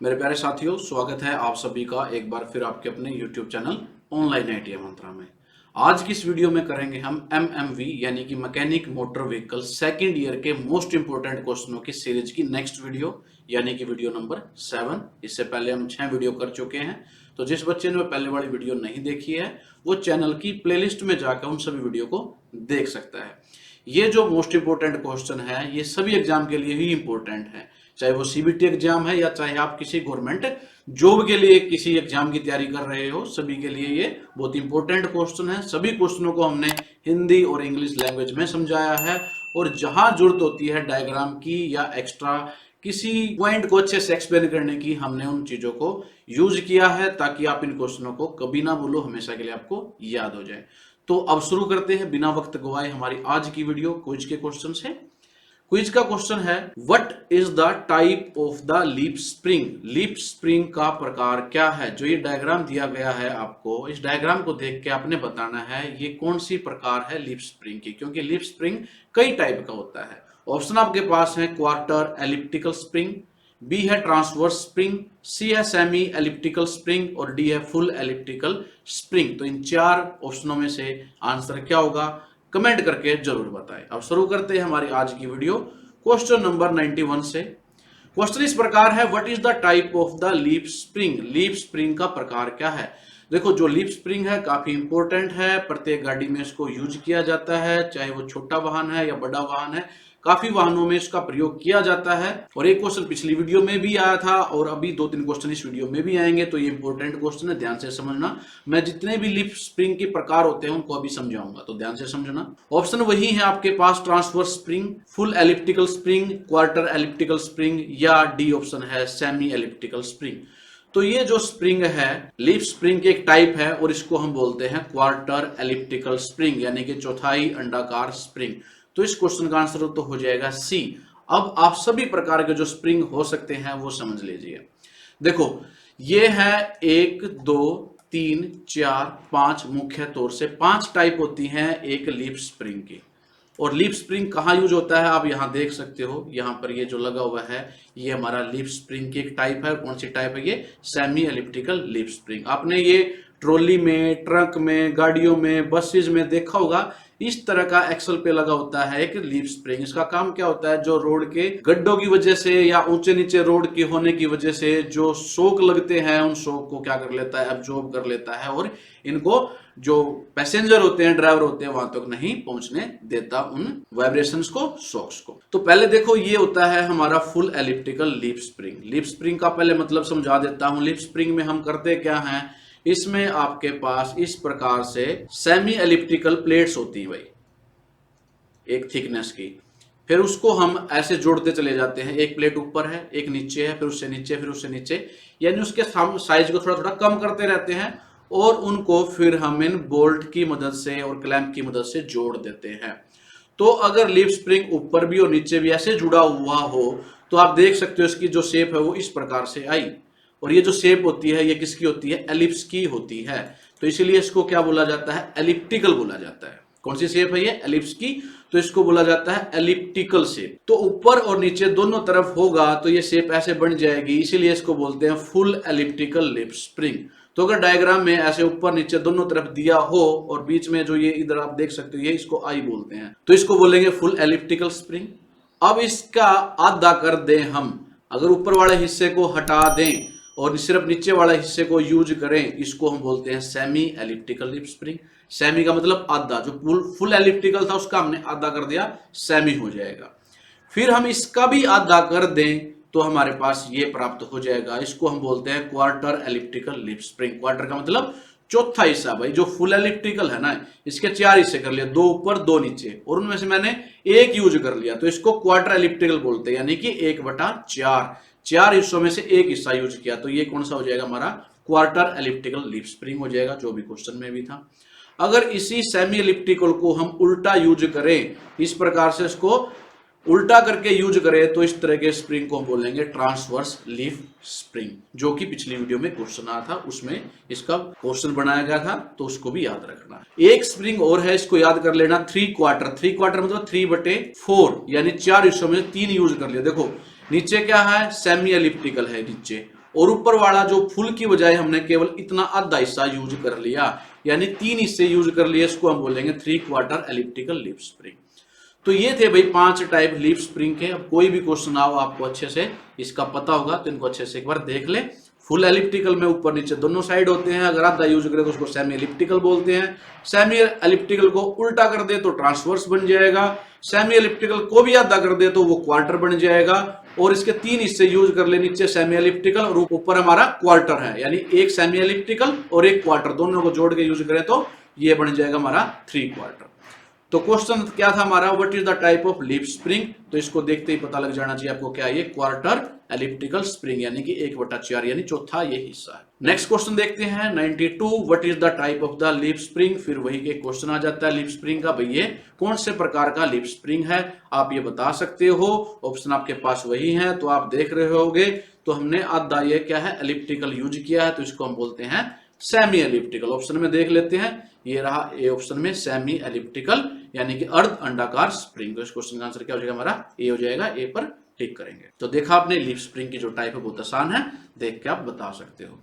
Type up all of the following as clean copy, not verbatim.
मेरे प्यारे साथियों, स्वागत है आप सभी का एक बार फिर आपके अपने YouTube चैनल ऑनलाइन आईटीआई मंत्रा में। आज की इस वीडियो में करेंगे हम MMV यानी कि mechanic motor vehicle second year के मोस्ट इंपोर्टेंट क्वेश्चनों की सीरीज की नेक्स्ट वीडियो यानी कि वीडियो नंबर 7। इससे पहले हम 6 वीडियो कर चुके हैं, तो जिस बच्चे ने पहले वाली वीडियो नहीं देखी है वो चैनल की प्लेलिस्ट में जाकर उन सभी वीडियो को देख सकता है। ये जो मोस्ट इंपोर्टेंट क्वेश्चन है ये सभी एग्जाम के लिए ही इंपोर्टेंट है, चाहे वो सीबीटी एग्जाम है या चाहे आप किसी गवर्नमेंट जॉब के लिए किसी एग्जाम की तैयारी कर रहे हो, सभी के लिए ये बहुत इंपॉर्टेंट क्वेश्चन है। सभी क्वेश्चनों को हमने हिंदी और इंग्लिश लैंग्वेज में समझाया है और जहां जरूरत होती है डायग्राम की या एक्स्ट्रा किसी पॉइंट को अच्छे से एक्सप्लेन करने की, हमने उन चीजों को यूज किया है ताकि आप इन क्वेश्चनों को कभी ना भूलो, हमेशा के लिए आपको याद हो जाए। तो अब शुरू करते हैं बिना वक्त गवाए हमारी आज की वीडियो क्विज के क्वेश्चन से। क्विज का क्वेश्चन है, what is the type of the leaf spring. Leaf spring का प्रकार क्या है। जो ये डायग्राम दिया गया है आपको, इस डायग्राम को देख के आपने बताना है ये कौन सी प्रकार है लीफ स्प्रिंग की, क्योंकि लीफ स्प्रिंग कई टाइप का होता है। ऑप्शन आपके पास है क्वार्टर एलिप्टिकल स्प्रिंग, बी है ट्रांसवर्स स्प्रिंग, सी है सेमी एलिप्टिकल स्प्रिंग और डी है फुल एलिप्टिकल स्प्रिंग। तो इन चार ऑप्शनों में से आंसर क्या होगा, कमेंट करके जरूर बताएं। अब शुरू करते हैं हमारी आज की वीडियो क्वेश्चन नंबर 91 से। क्वेश्चन इस प्रकार है, what is the type of the leaf spring. Leaf spring का प्रकार क्या है। देखो, जो लीफ स्प्रिंग है काफी इंपॉर्टेंट है, प्रत्येक गाड़ी में इसको यूज किया जाता है, चाहे वो छोटा वाहन है या बड़ा वाहन है, काफी वाहनों में इसका प्रयोग किया जाता है। और एक क्वेश्चन पिछली वीडियो में भी आया था और अभी 2-3 क्वेश्चन इस वीडियो में भी आएंगे, तो ये इंपॉर्टेंट क्वेश्चन है, ध्यान से समझना। मैं जितने भी लीफ स्प्रिंग के प्रकार होते हैं उनको अभी समझाऊंगा, तो ध्यान से समझना। ऑप्शन वही है आपके पास, transverse spring, full elliptical spring, quarter elliptical spring या डी ऑप्शन है सेमी एलिप्टिकल स्प्रिंग। तो ये जो स्प्रिंग है लीफ स्प्रिंग की एक टाइप है और इसको हम बोलते हैं क्वार्टर एलिप्टिकल स्प्रिंग यानी कि चौथाई अंडाकार स्प्रिंग। तो इस क्वेश्चन का आंसर तो हो जाएगा सी। अब आप सभी प्रकार के जो स्प्रिंग हो सकते हैं वो समझ लीजिए। देखो, ये है 1 2 3 4 5, मुख्य तौर से 5 टाइप होती हैं एक लीफ स्प्रिंग की। और लीफ स्प्रिंग कहाँ यूज होता है आप यहाँ देख सकते हो, यहाँ पर ये जो लगा हुआ है ये हमारा लीफ स्प्रिंग की एक टाइप है। कौन सी टाइप है ये, सेमी एलिप्टिकल लीफ स्प्रिंग। आपने ये ट्रॉली में, ट्रक में, गाड़ियों में, बसेज में देखा होगा, इस तरह का एक्सल पे लगा होता है एक लीफ स्प्रिंग। इसका काम क्या होता है, जो रोड के गड्ढों की वजह से या ऊंचे नीचे रोड के होने की वजह से जो शॉक लगते हैं उन शॉक को क्या कर लेता है, एब्जॉर्ब कर लेता है और इनको जो पैसेंजर होते हैं, ड्राइवर होते हैं, वहां तक नहीं पहुंचने देता उन वाइब्रेशंस को, शॉक्स को। तो पहले देखो, ये होता है हमारा full elliptical leaf spring. Leaf spring का पहले मतलब समझा देता हूं। लीफ स्प्रिंग में हम करते क्या हैं, इसमें आपके पास इस प्रकार से सेमी एलिप्टिकल प्लेट्स होती है भाई, एक थिकनेस की। फिर उसको हम ऐसे जोड़ते चले जाते हैं, एक प्लेट ऊपर है, एक नीचे है, फिर उससे नीचे, फिर उससे नीचे, यानी उसके साइज को थोड़ा थोड़ा कम करते रहते हैं और उनको फिर हम इन बोल्ट की मदद से और क्लैंप की मदद से जोड़ देते हैं। तो अगर लीफ स्प्रिंग ऊपर भी और नीचे भी ऐसे जुड़ा हुआ हो तो आप देख सकते हो इसकी जो शेप है वो इस प्रकार से आई। और ये जो शेप होती है ये किसकी होती है, एलिप्स की होती है। तो इसीलिए इसको क्या बोला जाता है, एलिप्टिकल बोला जाता है। कौन सी शेप है ये, एलिप्स की, तो इसको बोला जाता है एलिप्टिकल शेप। तो ऊपर और नीचे दोनों तरफ होगा तो ये शेप ऐसे बन जाएगी, इसीलिए इसको बोलते हैं फुल एलिप्टिकल लीफ स्प्रिंग। तो अगर डायग्राम में ऐसे ऊपर नीचे दोनों तरफ दिया हो और बीच में जो ये इधर आप देख सकते हो, ये इसको आई बोलते हैं, तो इसको बोलेंगे फुल एलिप्टिकल स्प्रिंग। अब इसका आधा कर दें हम, अगर ऊपर वाले हिस्से को हटा दें और सिर्फ नीचे वाले हिस्से को यूज करें, इसको हम बोलते हैं semi elliptical leaf spring. Semi का मतलब आधा, जो फुल एलिप्टिकल था उसका हमने आधा कर दिया, सेमी हो जाएगा। फिर हम इसका भी आधा कर दें तो हमारे पास ये प्राप्त हो जाएगा, इसको हम बोलते हैं quarter elliptical leaf spring. Quarter का मतलब चौथा हिस्सा भाई। जो फुल एलिप्टिकल है ना, इसके 4 हिस्से कर लिया, 2 ऊपर 2 नीचे, और उनमें से मैंने एक यूज कर लिया, तो इसको क्वार्टर एलिप्टिकल बोलते हैं, यानी कि 1/4, 4 हिस्सों में से एक हिस्सा यूज किया। तो ये कौन सा हो जाएगा हमारा, क्वार्टर एलिप्टिकल लीफ स्प्रिंग हो जाएगा, जो भी क्वेश्चन में भी था। अगर इसी सेमी एलिप्टिकल को हम उल्टा यूज करें, इस प्रकार से इसको उल्टा करके यूज करें, तो इस तरह के स्प्रिंग को हम बोलेंगे ट्रांसवर्स लीफ स्प्रिंग, जो कि पिछली वीडियो में क्वेश्चन आया था, उसमें इसका क्वेश्चन बनाया गया था, तो उसको भी याद रखना। एक स्प्रिंग और है, इसको याद कर लेना, 3 क्वार्टर। 3 क्वार्टर मतलब 3/4, यानी 4 हिस्सों में 3 यूज कर लिया। देखो नीचे क्या है, सेमी एलिप्टिकल है नीचे, और ऊपर वाला जो फुल की बजाय हमने केवल इतना आधा हिस्सा यूज कर लिया, यानी 3 हिस्से यूज कर लिए, इसको हम बोलेंगे 3/4 एलिप्टिकल लीफ स्प्रिंग। तो ये थे भाई 5 टाइप लीफ स्प्रिंग के। अब कोई भी क्वेश्चन आओ आपको अच्छे से इसका पता होगा तो इनको अच्छे से एक बार देख ले। फुल एलिप्टिकल में ऊपर नीचे दोनों साइड होते हैं, अगर आधा यूज करें तो उसको सेमी एलिप्टिकल बोलते हैं। सेमी एलिप्टिकल को उल्टा कर दे तो ट्रांसवर्स बन जाएगा, सेमी एलिप्टिकल को भी आधा कर दे तो वो क्वार्टर बन जाएगा। और इसके 3 हिस्से यूज कर ले, नीचे सेमी एलिप्टिकल और ऊपर हमारा क्वार्टर है, यानी एक सेमी एलिप्टिकल और एक क्वार्टर, दोनों को जोड़ के यूज करें तो ये बन जाएगा हमारा 3/4। तो क्वेश्चन क्या था हमारा, what is the type of leaf spring. तो इसको देखते ही पता लग जाना चाहिए आपको क्या ये क्वार्टर एलिप्टिकल स्प्रिंग, यानी कि 1/4 यानी चौथा ये हिस्सा है। नेक्स्ट क्वेश्चन देखते हैं 92, what is the type of the leaf spring. फिर वही के क्वेश्चन आ जाता है लीफ स्प्रिंग का, भाई ये कौन से प्रकार का लीफ स्प्रिंग है, आप ये बता सकते हो। ऑप्शन आपके पास वही है तो आप देख रहे होगे। तो हमने आधा ये क्या है एलिप्टिकल यूज किया है, तो इसको हम बोलते हैं सेमी एलिप्टिकल। ऑप्शन में देख लेते हैं, ये रहा ए ऑप्शन में सेमी एलिप्टिकल यानी कि अर्ध अंडाकार स्प्रिंग। तो इस क्वेश्चन का आंसर क्या हो जाएगा हमारा ए हो जाएगा, ए पर टिक करेंगे। तो देखा आपने लीफ स्प्रिंग की जो टाइप है बहुत आसान है, देख के आप बता सकते हो।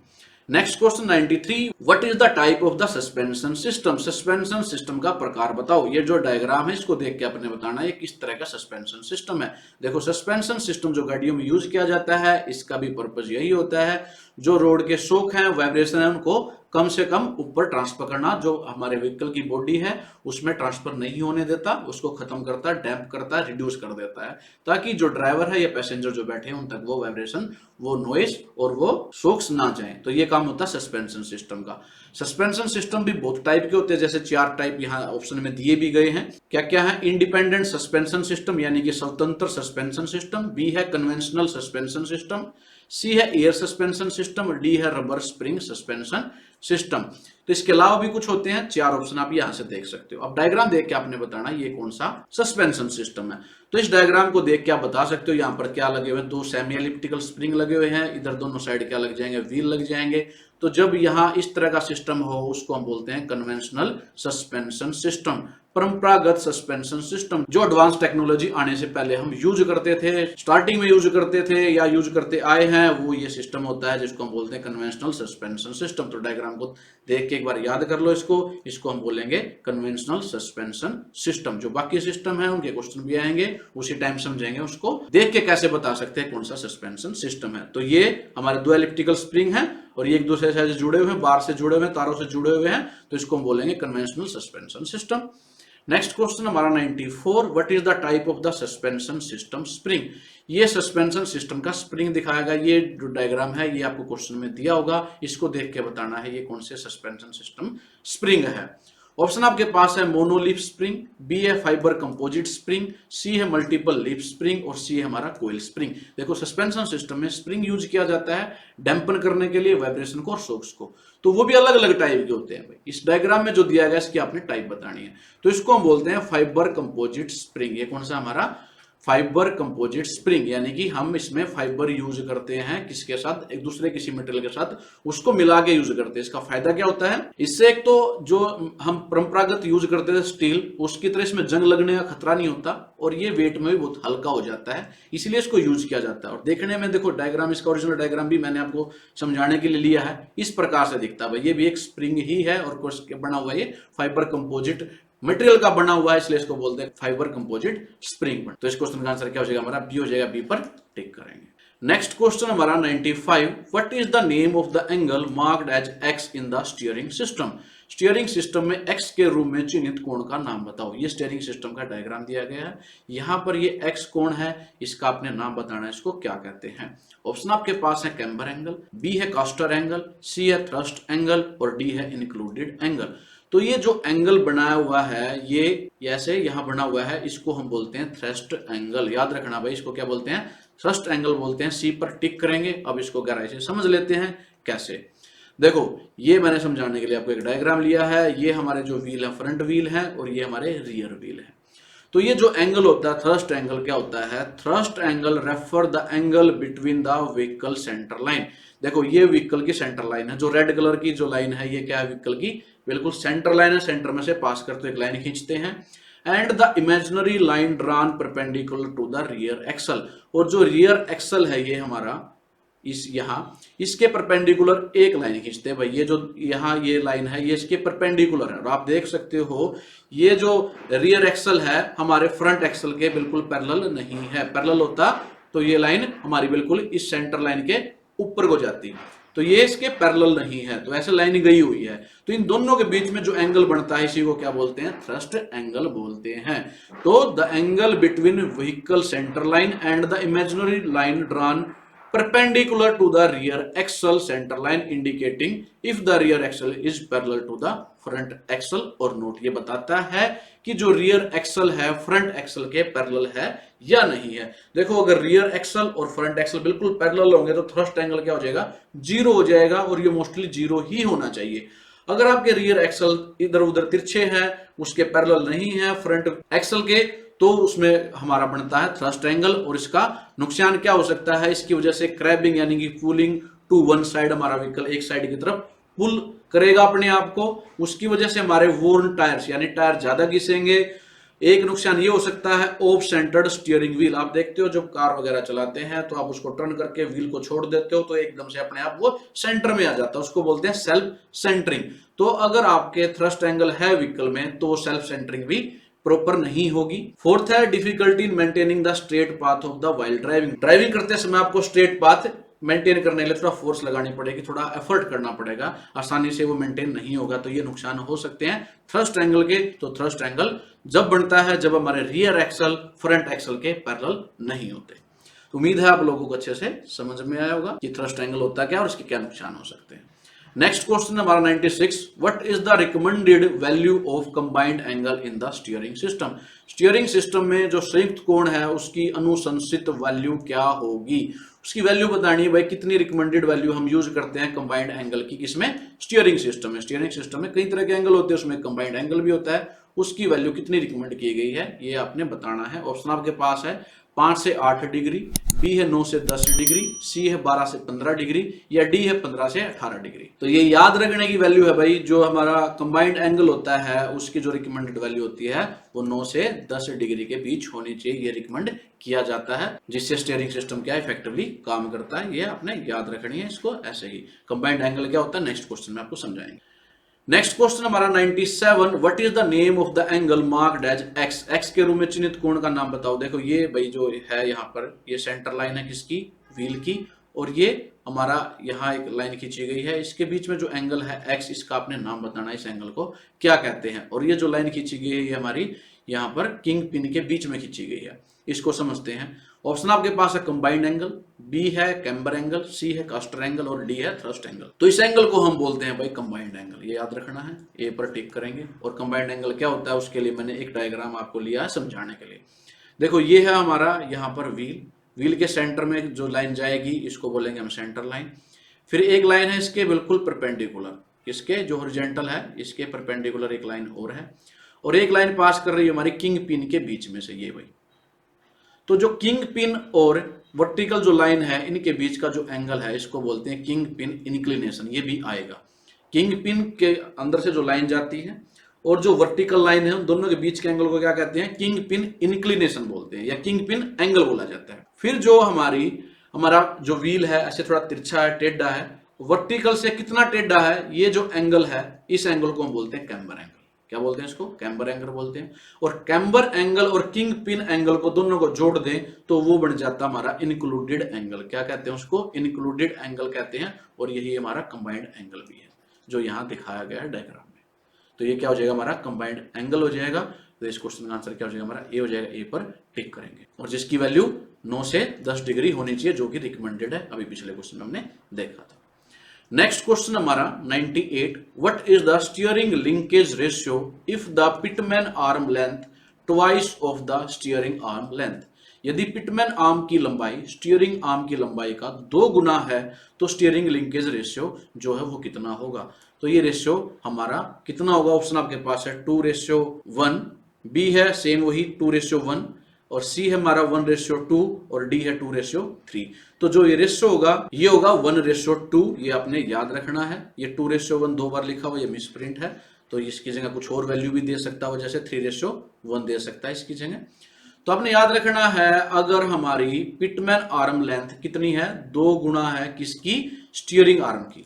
Next question 93, what is the type of the suspension system. Suspension system का प्रकार बताओ। ये जो डायग्राम है इसको देख के आपने बताना है किस तरह का सस्पेंशन सिस्टम है। देखो सस्पेंशन सिस्टम जो गाड़ियों में यूज किया जाता है, इसका भी पर्पज यही होता है, जो रोड के शॉक हैं, वाइब्रेशन है, उनको कम से कम ऊपर ट्रांसफर करना, जो हमारे व्हीकल की बॉडी है उसमें ट्रांसफर नहीं होने देता, उसको खत्म करता है, डैम्प करता है, रिड्यूस कर देता है, ताकि जो ड्राइवर है या पैसेंजर जो बैठे हैं उन तक वो वाइब्रेशन, वो नॉइज और वो शॉक्स ना जाए। तो ये काम होता है सस्पेंशन सिस्टम का। सस्पेंशन सिस्टम भी बहुत टाइप के होते हैं, जैसे 4 टाइप यहाँ ऑप्शन में दिए भी गए हैं। क्या क्या है, इंडिपेंडेंट सस्पेंशन सिस्टम यानी कि स्वतंत्र सस्पेंशन सिस्टम, बी है कन्वेंशनल सस्पेंशन सिस्टम, सी है एयर सस्पेंशन सिस्टम, डी है रबर स्प्रिंग सस्पेंशन सिस्टम। तो इसके अलावा भी कुछ होते हैं, 4 ऑप्शन आप यहां से देख सकते हो। अब डायग्राम देख के आपने बताना ये कौन सा सस्पेंशन सिस्टम है। तो इस डायग्राम को देख के आप बता सकते हो यहाँ पर क्या लगे हुए हैं, 2 सेमी एलिप्टिकल स्प्रिंग लगे हुए हैं, इधर दोनों साइड क्या लग जाएंगे, व्हील लग जाएंगे। तो जब यहाँ इस तरह का सिस्टम हो उसको हम बोलते हैं कन्वेंशनल सस्पेंशन सिस्टम, परंपरागत सस्पेंशन सिस्टम, जो एडवांस टेक्नोलॉजी आने से पहले हम यूज करते थे, स्टार्टिंग में यूज करते थे या यूज करते आए हैं, वो ये सिस्टम होता है जिसको हम बोलते हैं कन्वेंशनल सस्पेंशन सिस्टम। तो डायग्राम को देख के एक बार याद कर लो इसको हम बोलेंगे कन्वेंशनल सस्पेंशन सिस्टम। जो बाकी सिस्टम है उनके क्वेश्चन भी आएंगे, उसी टाइम समझेंगे, उसको देख के कैसे बता सकते हैं कौन सा सस्पेंशन सिस्टम है। तो ये हमारे 2 एलिप्टिकल स्प्रिंग है और ये एक दूसरे से जुड़े हुए हैं, बार से जुड़े हुए हैं, तारों से जुड़े हुए हैं, तो इसको हम बोलेंगे conventional suspension system. Next question हमारा 94, what is the type of the suspension system spring. ये सस्पेंशन सिस्टम का स्प्रिंग दिखाएगा, ये जो डायग्राम है ये आपको क्वेश्चन में दिया होगा, इसको देख के बताना है ये कौन से सस्पेंशन सिस्टम स्प्रिंग है। ऑप्शन आपके पास है मोनोलीफ स्प्रिंग, बी है फाइबर कंपोजिट स्प्रिंग, सी है मल्टीपल लीफ स्प्रिंग और सी है हमारा कोइल स्प्रिंग। देखो सस्पेंशन सिस्टम में स्प्रिंग यूज किया जाता है डैम्पन करने के लिए वाइब्रेशन को और शॉक्स को, तो वो भी अलग अलग टाइप के होते हैं भाई। इस डायग्राम में जो दिया गया इसकी आपने टाइप बतानी है। तो इसको हम बोलते हैं फाइबर कंपोजिट स्प्रिंग। ये कौन सा हमारा फाइबर कंपोजिट स्प्रिंग, यानी कि हम इसमें फाइबर यूज करते हैं किसके साथ, एक दूसरे किसी मटेरियल के साथ उसको मिला के यूज करते हैं। इसका फायदा क्या होता है, इससे एक तो जो हम परंपरागत यूज करते थे स्टील, उसकी तरह इसमें जंग लगने का खतरा नहीं होता और ये वेट में भी बहुत हल्का हो जाता है, इसलिए इसको यूज किया जाता है। और देखने में देखो डायग्राम, इसका ओरिजिनल डायग्राम भी मैंने आपको समझाने के लिए लिया है, इस प्रकार से दिखता है। ये भी एक स्प्रिंग ही है और बना हुआ ये फाइबर कंपोजिट मटेरियल का बना हुआ है, इसलिए इसको बोलते हैं फाइबर कंपोजिट स्प्रिंग। तो इस क्वेश्चन का आंसर क्या हो जाएगा हमारा, बी हो जाएगा, बी पर टिक करेंगे। नेक्स्ट क्वेश्चन हमारा 95, what is the name of the angle marked as X in the steering system. Steering system में एक्स के रूप में चिन्हित कोण का नाम बताओ। ये स्टीयरिंग सिस्टम का डायग्राम दिया गया है, यहाँ पर ये एक्स कोण है, इसका आपने नाम बताना है, इसको क्या कहते हैं। ऑप्शन आपके पास है कैम्बर एंगल, बी है कास्टर एंगल, सी है थ्रस्ट एंगल और डी है इंक्लूडेड एंगल। तो ये जो एंगल बनाया हुआ है ये ऐसे यहाँ बना हुआ है, इसको हम बोलते हैं थ्रस्ट एंगल। याद रखना भाई, इसको क्या बोलते हैं, थ्रस्ट एंगल बोलते हैं। सी पर टिक करेंगे। अब इसको गहराई से समझ लेते हैं कैसे। देखो ये मैंने समझाने के लिए आपको एक डायग्राम लिया है, ये हमारे जो व्हील है फ्रंट व्हील है और ये हमारे रियर व्हील है। तो ये जो एंगल होता है थ्रस्ट एंगल, क्या होता है, thrust angle refer the angle between the vehicle centre line. देखो ये व्हीकल की सेंटर लाइन है, जो रेड कलर की जो लाइन है ये क्या है, व्हीकल की बिल्कुल सेंटर लाइन है, सेंटर में से पास करते एक लाइन खींचते हैं। And the imaginary line drawn perpendicular to the rear axle, और जो रियर एक्सल है ये हमारा इस यहाँ इसके परपेंडिकुलर एक लाइन खींचते हैं भाई। ये जो यहाँ ये लाइन है ये इसके परपेंडिकुलर है, और आप देख सकते हो ये जो रियर एक्सल है हमारे फ्रंट एक्सल के बिल्कुल पैरेलल नहीं है। पैरेलल होता तो ये लाइन हमारी बिल्कुल इस सेंटर लाइन के ऊपर को जाती, तो ये इसके पैरेलल नहीं है, तो ऐसे लाइन गई हुई है। तो इन दोनों के बीच में जो एंगल बनता है इसी को क्या बोलते हैं, थ्रस्ट एंगल बोलते हैं। तो the angle between vehicle centre line and the imaginary line drawn perpendicular to the rear axle center line indicating if the rear axle is parallel to the front axle or not। ये बताता है कि जो rear axle है front axle के parallel है या नहीं है। देखो अगर रियर एक्सल और फ्रंट एक्सल बिल्कुल पैरेलल होंगे तो थ्रस्ट एंगल क्या हो जाएगा, जीरो हो जाएगा, और ये मोस्टली जीरो ही होना चाहिए। अगर आपके रियर एक्सल इधर उधर तिरछे हैं, उसके पैरेलल नहीं है फ्रंट एक्सल के, तो उसमें हमारा बनता है थ्रस्ट एंगल। और इसका नुकसान क्या हो सकता है, इसकी वजह से क्रैबिंग यानी कि पुलिंग टू वन साइड, हमारा व्हीकल एक साइड की तरफ पुल करेगा अपने आप को, उसकी वजह से हमारे वोर्न टायर्स यानी टायर ज्यादा घिसेंगे। एक नुकसान ये हो सकता है ऑफ सेंटर्ड स्टीयरिंग व्हील। आप देखते हो जब कार वगैरह चलाते हैं तो आप उसको टर्न करके व्हील को छोड़ देते हो तो एकदम से अपने आप वो सेंटर में आ जाता है, उसको बोलते हैं सेल्फ सेंटरिंग। तो अगर आपके थ्रस्ट एंगल है व्हीकल में तो सेल्फ सेंटरिंग भी प्रॉपर नहीं होगी। फोर्थ है difficulty in maintaining the straight path of the while driving. Driving करते समय आपको स्ट्रेट पाथ मेंटेन करने के लिए थोड़ा फोर्स लगानी पड़ेगी, थोड़ा एफर्ट करना पड़ेगा, आसानी से वो मेंटेन नहीं होगा, तो ये नुकसान हो सकते हैं थ्रस्ट एंगल के। तो थ्रस्ट एंगल जब बनता है जब हमारे रियर एक्सल फ्रंट एक्सल के पैरेलल नहीं होते। तो उम्मीद है आप लोगों को अच्छे से समझ में आया होगा कि थ्रस्ट एंगल होता क्या और इसके क्या नुकसान हो सकते हैं। नेक्स्ट क्वेश्चन हमारा 96, what is the recommended value of combined angle in the steering system. Steering system में जो संयुक्त कोण है उसकी अनुशंसित वैल्यू क्या होगी, उसकी वैल्यू बतानी है भाई। कितनी रिकमेंडेड वैल्यू हम यूज करते हैं कंबाइंड एंगल की, किसमें, स्टीयरिंग सिस्टम में। स्टीयरिंग सिस्टम में कई तरह के एंगल होते हैं, उसमें कंबाइंड एंगल भी होता है, उसकी वैल्यू कितनी रिकमेंड की गई है ये आपने बताना है। ऑप्शन आपके पास है 5 से 8 डिग्री, बी है 9 से 10 डिग्री, सी है 12 से 15 डिग्री, या डी है 15 से 18 डिग्री। तो ये याद रखने की वैल्यू है भाई, जो हमारा कंबाइंड एंगल होता है उसकी जो रिकमेंडेड वैल्यू होती है वो 9 से 10 डिग्री के बीच होनी चाहिए, ये रिकमेंड किया जाता है, जिससे स्टीयरिंग सिस्टम क्या इफेक्टिवली काम करता है। ये आपने याद रखनी है इसको ऐसे ही। कंबाइंड एंगल क्या होता है नेक्स्ट क्वेश्चन में आपको समझाएंगे। नेक्स्ट क्वेश्चन हमारा 97, what is the name of the angle marked as X. X के रूप में चिन्हित कोण का नाम बताओ। देखो ये भाई जो है यहाँ पर ये सेंटर लाइन है किसकी, व्हील की, और ये हमारा यहाँ एक लाइन खींची गई है, इसके बीच में जो एंगल है एक्स, इसका आपने नाम बताना है, इस एंगल को क्या कहते हैं। और ये जो लाइन खींची गई है ये हमारी यहाँ पर किंग पिन के बीच में खींची गई है, इसको समझते हैं। ऑप्शन आपके पास है कंबाइंड एंगल, बी है कैम्बर एंगल, सी है कास्टर एंगल, और डी है थ्रस्ट एंगल। तो इस एंगल को हम बोलते हैं भाई कंबाइंड एंगल, ये याद रखना है, ए पर टिक करेंगे। और कंबाइंड एंगल क्या होता है उसके लिए मैंने एक डायग्राम आपको लिया है समझाने के लिए। देखो ये है हमारा यहाँ पर व्हील के सेंटर में जो लाइन जाएगी इसको बोलेंगे हम सेंटर लाइन। फिर एक लाइन है इसके बिल्कुल परपेंडिकुलर, इसके जो हॉरिजॉन्टल है इसके परपेंडिकुलर एक लाइन और है, और एक लाइन पास कर रही है हमारी किंग पिन के बीच में से, ये भाई। तो जो किंग पिन और वर्टिकल जो लाइन है इनके बीच का जो एंगल है इसको बोलते हैं किंग पिन इंक्लिनेशन, ये भी आएगा। किंग पिन के अंदर से जो लाइन जाती है और जो वर्टिकल लाइन है उन दोनों के बीच के एंगल को क्या कहते हैं, किंग पिन इंक्लिनेशन बोलते हैं, या किंग पिन एंगल बोला जाता है। फिर जो हमारा जो व्हील है ऐसे थोड़ा तिरछा है, टेढ़ा है, वर्टिकल से कितना टेढ़ा है, ये जो एंगल है इस एंगल को हम बोलते हैं कैम्बर एंगल। क्या बोलते हैं इसको, कैम्बर एंगल बोलते हैं। और कैम्बर एंगल और किंग पिन एंगल को दोनों को जोड़ दें तो वो बन जाता हमारा इंक्लूडेड एंगल। क्या कहते हैं उसको, इंक्लूडेड एंगल कहते हैं। और यही हमारा कंबाइंड एंगल भी है जो यहाँ दिखाया गया है डायग्राम में। तो ये क्या हो जाएगा, हमारा कंबाइंड एंगल हो जाएगा। तो इस क्वेश्चन का आंसर क्या हो जाएगा, हमारा ए हो जाएगा, ए पर टिक करेंगे। और जिसकी वैल्यू 9 से 10 डिग्री होनी चाहिए, जो कि रिकमेंडेड है, अभी पिछले क्वेश्चन में हमने देखा था। नेक्स्ट क्वेश्चन हमारा 98, what is the steering linkage ratio if the Pitman arm length twice of the steering arm length. यदि पिटमैन आर्म की लंबाई स्टीयरिंग आर्म की लंबाई का 2 गुना है तो स्टीयरिंग लिंकेज रेशियो जो है वो कितना होगा। तो ये रेशियो हमारा कितना होगा, ऑप्शन आपके पास है 2:1, बी है सेम वही 2:1, और सी है हमारा 1:2, और डी है 2:3। तो जो ये रेशियो होगा ये होगा 1:2, ये आपने याद रखना है। ये 2:1 2 बार लिखा हुआ, ये मिस प्रिंट है, तो इसकी जगह कुछ और वैल्यू भी दे सकता हो, जैसे 3:1 दे सकता है इसकी जगह। तो आपने याद रखना है, अगर हमारी पिटमैन आर्म लेंथ कितनी है, 2 गुना है किसकी, स्टीयरिंग आर्म की,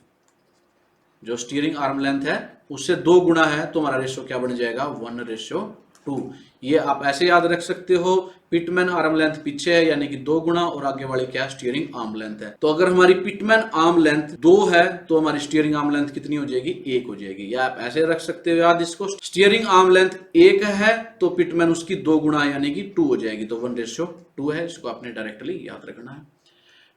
जो स्टीयरिंग आर्म लेंथ है उससे 2 गुना है, तो हमारा रेशियो क्या बन जाएगा, 1:2। ये आप ऐसे याद रख सकते हो, पिटमैन आर्म लेंथ पीछे है यानी कि 2 गुना, और आगे वाली क्या, स्टीयरिंग आर्म लेंथ है। तो अगर हमारी पिटमैन आर्म लेंथ 2 है तो हमारी स्टीयरिंग आर्म लेंथ कितनी हो जाएगी, 1 हो जाएगी। या आप ऐसे रख सकते हो याद इसको, स्टीयरिंग आर्म लेंथ 1 है तो पिटमैन उसकी 2 गुना यानी कि 2 हो जाएगी, तो 1:2 है। इसको आपने डायरेक्टली याद रखना है।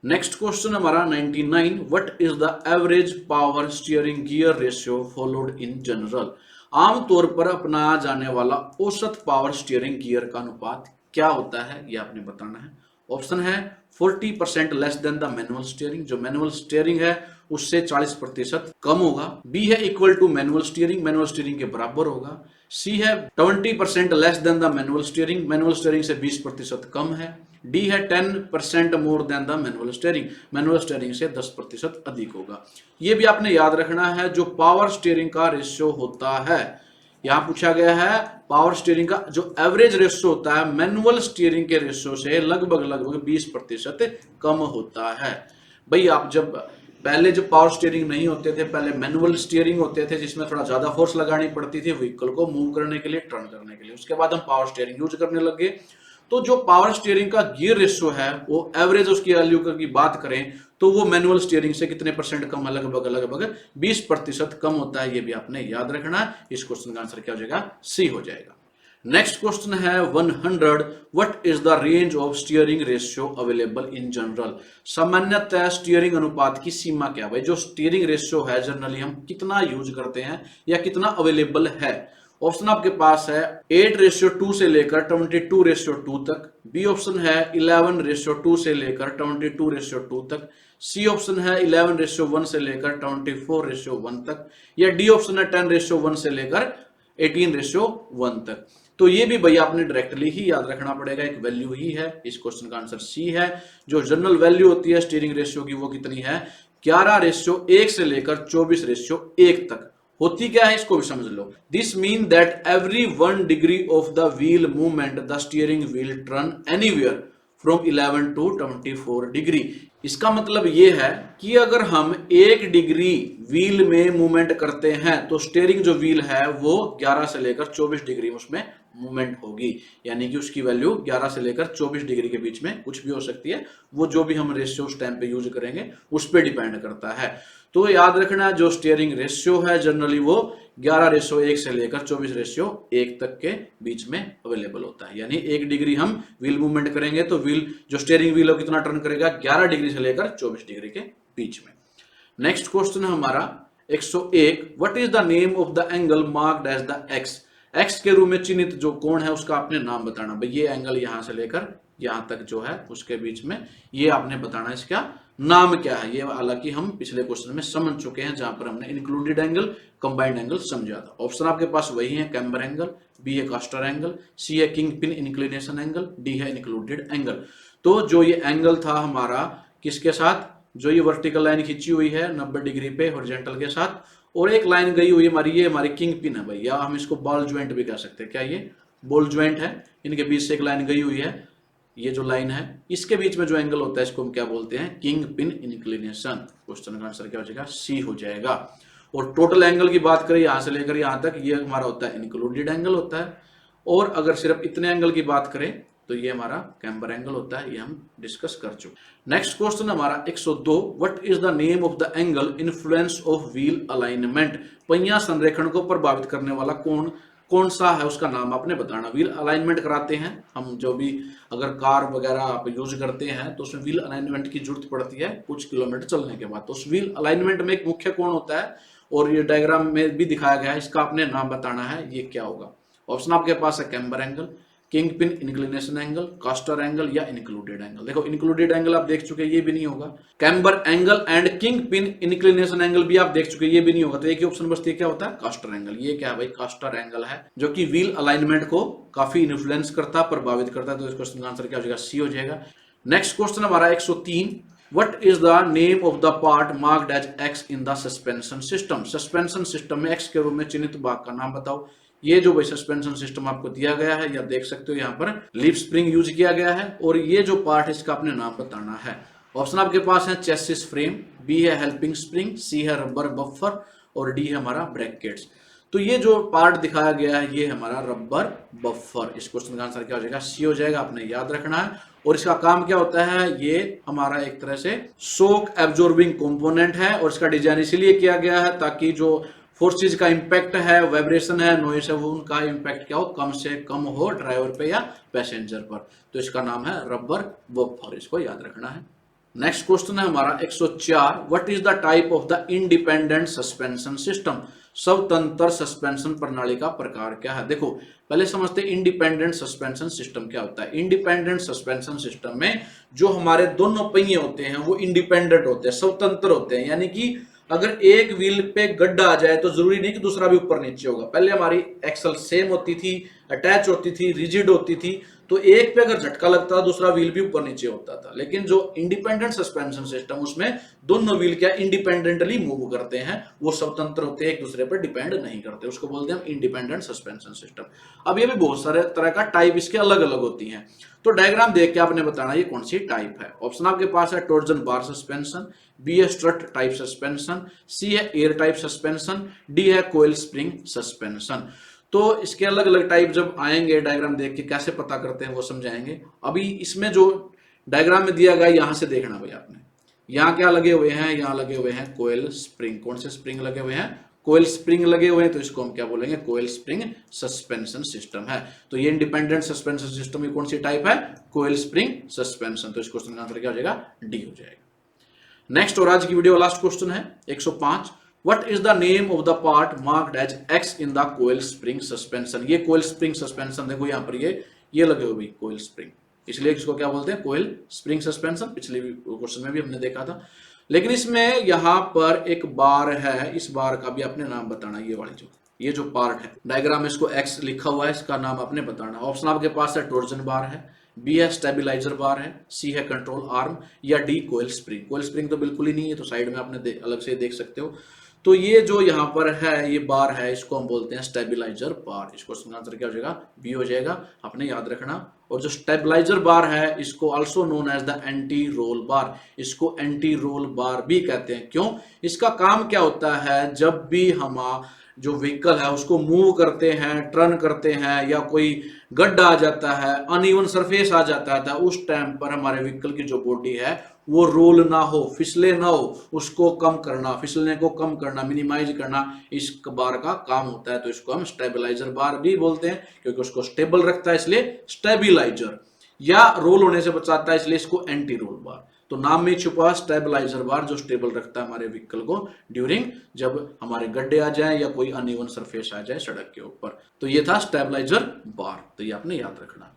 नेक्स्ट क्वेश्चन हमारा 99, what is the average power steering gear ratio followed in general. आमतौर पर अपनाया जाने वाला औसत पावर स्टीयरिंग गियर का अनुपात क्या होता है, यह आपने बताना है। ऑप्शन है 40% less than the manual steering, जो मैनुअल स्टीयरिंग है उससे 40% कम होगा। बी है इक्वल टू मैनुअल स्टीयरिंग के बराबर होगा। सी है 20% less than the manual steering से 20% कम है। डी है 10% more than the manual steering से 10% अधिक होगा। ये भी आपने याद रखना है, जो पावर स्टीयरिंग का रेशियो होता है, यहां पूछा गया है पावर स्टीयरिंग का जो एवरेज रेशियो होता है मैनुअल स्टीयरिंग के रेशियो से लगभग 20% कम होता है। भाई आप जब पहले जब पावर स्टीयरिंग नहीं होते थे, पहले मैनुअल स्टीयरिंग होते थे जिसमें थोड़ा ज्यादा फोर्स लगानी पड़ती थी व्हीकल को मूव करने के लिए, टर्न करने के लिए। उसके बाद हम पावर स्टीयरिंग यूज करने लगे, तो जो पावर स्टीयरिंग का गियर रेशियो है वो एवरेज उसकी वैल्यू की बात करें तो वो मैनुअल स्टीयरिंग से कितने परसेंट कम है, लगभग 20% कम होता है। ये भी आपने याद रखना है। इस क्वेश्चन का आंसर क्या हो जाएगा, सी हो जाएगा। नेक्स्ट क्वेश्चन है 100, what is the range of steering ratio available in general. सामान्यतः स्टीयरिंग अनुपात की सीमा क्या है, भाई जो स्टीयरिंग रेशियो है जनरली हम कितना यूज करते हैं या कितना अवेलेबल है। ऑप्शन आपके पास है 8:2 से लेकर 22:2 तक। बी ऑप्शन है 11:2 से लेकर 22:2 तक। सी ऑप्शन है 11:1 से लेकर 24:1 तक। या डी ऑप्शन है 10:1 से लेकर 18:1 तक। तो ये भी भैया आपने डायरेक्टली ही याद रखना पड़ेगा, एक वैल्यू ही है। इस क्वेश्चन का आंसर सी है। जो जनरल वैल्यू होती है स्टीयरिंग रेशियो की वो कितनी है, 11:1 से लेकर 24:1 तक। होती क्या है इसको भी समझ लो। This mean that every 1 degree of the wheel movement the steering wheel turn anywhere from 11 to 24 degree. इसका मतलब ये है कि अगर हम 1 डिग्री व्हील में मूवमेंट करते हैं तो स्टीयरिंग जो व्हील है वो 11 से लेकर 24 डिग्री उसमें मूवमेंट होगी, यानी कि उसकी वैल्यू 11 से लेकर 24 डिग्री के बीच में कुछ भी हो सकती है। वो जो भी हम रेशियो उस टाइम पे यूज करेंगे उस पर डिपेंड करता है। तो याद रखना जो स्टीयरिंग रेशियो है जनरली वो 11:1 से लेकर 24:1 तक के बीच में अवेलेबल होता है। यानी 1 डिग्री हम व्हील मूवमेंट करेंगे तो व्हील जो स्टीयरिंग व्हील कितना टर्न करेगा, 11 डिग्री से लेकर 24 डिग्री के बीच में। नेक्स्ट क्वेश्चन है हमारा 101, what is the name of the angle marked as the X. X के रूप में चिन्हित जो कोण है उसका आपने नाम बताना। भाई ये एंगल यहां से लेकर यहां तक जो है उसके बीच में ये आपने बताना इसका नाम क्या है। ये हालांकि हम पिछले क्वेश्चन में समझ चुके हैं जहां पर हमने इंक्लूडेड एंगल, कंबाइंड एंगल समझा था। ऑप्शन आपके पास वही है, कैम्बर एंगल, बी है कास्टर एंगल, सी है king pin inclination angle, D है इंक्लूडेड एंगल। तो जो ये एंगल था हमारा किसके साथ, जो ये वर्टिकल लाइन खींची हुई है 90 डिग्री पे हॉरिजॉन्टल के साथ, और एक लाइन गई हुई है हमारी, ये हमारी किंग पिन है भाई, या हम इसको बॉल ज्वाइंट भी कह सकते हैं। क्या ये बॉल ज्वाइंट है, इनके बीच से एक लाइन गई हुई है, ये जो लाइन है इसके बीच में जो एंगल होता है इसको हम क्या बोलते हैं, किंग पिन इंक्लिनेशन। क्वेश्चन का आंसर क्या हो जाएगा, सी हो जाएगा। और टोटल एंगल की बात करें यहां से लेकर यहां तक, ये हमारा होता है इंक्लूडेड एंगल होता है। और अगर सिर्फ इतने एंगल की बात करें तो ये हमारा कैम्बर एंगल होता है, ये हम डिस्कस कर चुके। नेक्स्ट क्वेश्चन हमारा 102, what is the name of the angle influence of wheel alignment. पहिया संरेखण को प्रभावित करने वाला कौन सा है उसका नाम आपने बताना। व्हील अलाइनमेंट कराते हैं हम, जो भी अगर कार वगैरह आप यूज करते हैं तो उसमें व्हील अलाइनमेंट की जरूरत पड़ती है कुछ किलोमीटर चलने के बाद। तो उस व्हील अलाइनमेंट में एक मुख्य कोण होता है और ये डायग्राम में भी दिखाया गया है, इसका आपने नाम बताना है ये क्या होगा। ऑप्शन आपके पास है camber angle, king pin inclination angle, caster angle या इंक्लूडेड एंगल। देखो इंक्लूडेड एंगल आप देख चुके, ये भी नहीं होगा। Camber angle and king pin inclination angle भी आप देख चुके, ये भी नहीं होगा। तो एक ही ऑप्शन बचती है, क्या होता है, कास्टर एंगल। ये क्या है भाई, कास्टर एंगल है जो कि व्हील अलाइनमेंट को काफी इन्फ्लुएंस करता, प्रभावित करता है। तो इस क्वेश्चन का आंसर क्या हो जाएगा, सी हो जाएगा। नेक्स्ट क्वेश्चन हमारा 103, what is the name of the part marked as X in the suspension system. Suspension system में एक्स के रूप में चिन्हित भाग का नाम बताओ। ये जो भाई सस्पेंशन सिस्टम आपको दिया गया है, या देख सकते हो यहाँ पर लीफ स्प्रिंग यूज किया गया है। और ये जो पार्ट है इसका अपने नाम बताना है। ऑप्शन आपके पास है चेसिस फ्रेम, बी है हेल्पिंग स्प्रिंग, सी है रबर बफर और डी है हमारा ब्रैकेट्स। तो ये जो पार्ट दिखाया गया है ये हमारा रबर बफर। इस क्वेश्चन का आंसर क्या हो जाएगा? सी हो जाएगा, आपने याद रखना है। और इसका काम क्या होता है? ये हमारा एक तरह से शॉक एब्जॉर्बिंग कंपोनेंट है और इसका डिजाइन इसीलिए किया गया है ताकि जो फोर्सेज का इंपैक्ट है, वाइब्रेशन है, नॉइस है, वो उनका इंपैक्ट क्या हो, कम से कम हो ड्राइवर पे या पैसेंजर पर। तो इसका नाम है रबर बफर, इसको याद रखना है। नेक्स्ट क्वेश्चन है हमारा 104, what is the type of the independent suspension system? स्वतंत्र सस्पेंशन प्रणाली का प्रकार क्या है? देखो पहले समझते हैं इंडिपेंडेंट सस्पेंशन सिस्टम क्या होता है। इंडिपेंडेंट सस्पेंशन सिस्टम में जो हमारे दोनों पहिए होते हैं वो इंडिपेंडेंट होते हैं, स्वतंत्र होते हैं। यानी कि अगर एक व्हील पे गड्ढा आ जाए तो जरूरी नहीं कि दूसरा भी ऊपर नीचे होगा। पहले हमारी एक्सल सेम होती थी, अटैच होती थी, रिजिड होती थी, तो एक पे अगर झटका लगता था दूसरा व्हील भी ऊपर नीचे होता था। लेकिन जो इंडिपेंडेंट सस्पेंशन सिस्टम, उसमें दोनों व्हील क्या इंडिपेंडेंटली मूव करते हैं, वो स्वतंत्र होते हैं, एक दूसरे पर डिपेंड नहीं करते। उसको बोलते हैं इंडिपेंडेंट सस्पेंशन सिस्टम। अब ये भी बहुत सारे तरह का टाइप इसके अलग अलग होती हैं। तो डायग्राम देख के आपने बताना ये कौन सी टाइप है। ऑप्शन आपके पास है टॉर्जन बार सस्पेंशन, बी है स्ट्रट टाइप सस्पेंशन, सी है एयर टाइप सस्पेंशन, डी है कोयल स्प्रिंग सस्पेंशन। तो इसके अलग अलग टाइप जब आएंगे, डायग्राम देख के कैसे पता करते हैं वो समझाएंगे। अभी इसमें जो डायग्राम में दिया गया यहां से देखना भाई आपने, यहाँ क्या लगे हुए हैं? यहाँ लगे हुए हैं कोयल स्प्रिंग। कौन से स्प्रिंग लगे हुए हैं? कोयल स्प्रिंग लगे हुए हैं। तो इसको हम क्या बोलेंगे? कोयल स्प्रिंग सस्पेंशन सिस्टम है। तो ये इंडिपेंडेंट सस्पेंशन सिस्टम की कौन सी टाइप है? Coil spring suspension. तो इस क्वेश्चन का आंसर क्या हो जाएगा? डी हो जाएगा। नेक्स्ट और आज की वीडियो लास्ट क्वेश्चन है 105, what is the name of the part marked as X in the coil spring suspension? ये कोयल स्प्रिंग सस्पेंशन देखो यहाँ पर ये लगे हुए कोयल स्प्रिंग, इसलिए इसको क्या बोलते हैं? Coil spring suspension. पिछले क्वेश्चन में भी हमने देखा था। लेकिन इसमें यहां पर एक बार है, इस बार का भी आपने नाम बताना। ये वाली ये जो पार्ट है डायग्राम में इसको एक्स लिखा हुआ है, इसका नाम आपने बताना। ऑप्शन आपके पास है टॉर्जन बार है, बी है स्टेबिलाईजर बार है, सी है कंट्रोल आर्म, या D coil spring. Coil spring तो बिल्कुल ही नहीं है, तो साइड में आपने अलग से देख सकते हो। तो ये जो यहाँ पर है ये बार है, इसको हम बोलते हैं स्टेबिलाईजर बार। इसको आंसर क्या हो जाएगा? बी हो जाएगा, आपने याद रखना। और जो स्टेबिलाईजर बार है इसको also known as the anti roll bar, इसको एंटी रोल बार भी कहते हैं। क्यों? इसका काम क्या होता है? जब भी हम जो व्हीकल है उसको मूव करते हैं, टर्न करते हैं, या कोई गड्ढा आ जाता है, अनइवन सरफेस आ जाता है, उस टाइम पर हमारे व्हीकल की जो बॉडी है वो रोल ना हो, फिसले ना हो, उसको कम करना, फिसलने को कम करना, मिनिमाइज करना, इस बार का काम होता है। तो इसको हम स्टेबिलाईजर बार भी बोलते हैं, क्योंकि उसको स्टेबल रखता है इसलिए स्टेबिलाईजर, या रोल होने से बचाता है इसलिए इसको एंटी रोल बार। तो नाम में छुपा स्टेबलाइजर बार, जो स्टेबल रखता है हमारे व्हीकल को ड्यूरिंग जब हमारे गड्ढे आ जाए या कोई अनइवन सरफेस आ जाए सड़क के ऊपर। तो ये था स्टेबलाइजर बार, तो ये आपने याद रखना।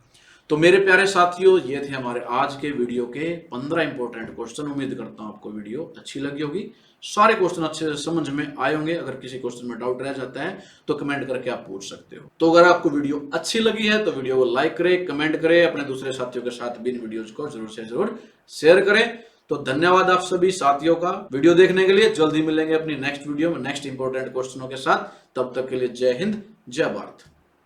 तो मेरे प्यारे साथियों, ये थे हमारे आज के वीडियो के 15 इंपॉर्टेंट क्वेश्चन। उम्मीद करता हूं आपको वीडियो अच्छी लगी होगी, सारे क्वेश्चन अच्छे से समझ में आए होंगे। अगर किसी क्वेश्चन में डाउट रह जाता है तो कमेंट करके आप पूछ सकते हो। तो अगर आपको वीडियो अच्छी लगी है तो वीडियो को लाइक करें, कमेंट करें, अपने दूसरे साथियों के साथ भी इन वीडियोज को जरूर से जरूर शेयर करें। तो धन्यवाद आप सभी साथियों का वीडियो देखने के लिए। जल्दी मिलेंगे अपनी नेक्स्ट वीडियो में नेक्स्ट इंपॉर्टेंट क्वेश्चनों के साथ। तब तक के लिए जय हिंद, जय भारत।